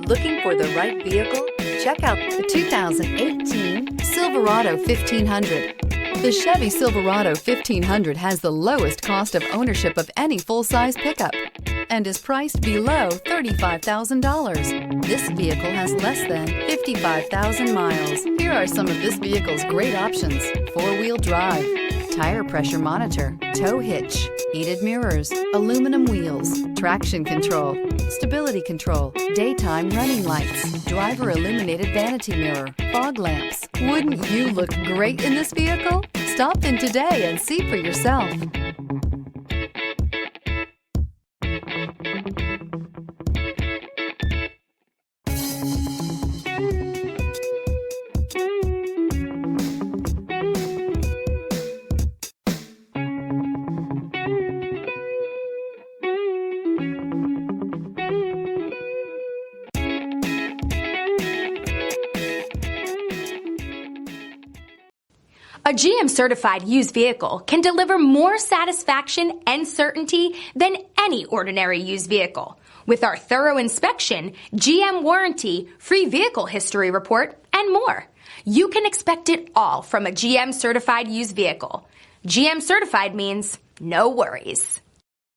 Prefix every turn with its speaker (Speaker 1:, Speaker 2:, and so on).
Speaker 1: Looking for the right vehicle? Check out the 2018 Silverado 1500. The Chevy Silverado 1500 has the lowest cost of ownership of any full-size pickup and is priced below $35,000. This vehicle has less than 55,000 miles. Here are some of this vehicle's great options: four-wheel drive, tire pressure monitor, tow hitch, heated mirrors, aluminum wheels, traction control, stability control, daytime running lights, driver illuminated vanity mirror, fog lamps. Wouldn't you look great in this vehicle? Stop in today and see for yourself.
Speaker 2: A GM-certified used vehicle can deliver more satisfaction and certainty than any ordinary used vehicle. With our thorough inspection, GM warranty, free vehicle history report, and more. You can expect it all from a GM-certified used vehicle. GM-certified means no worries.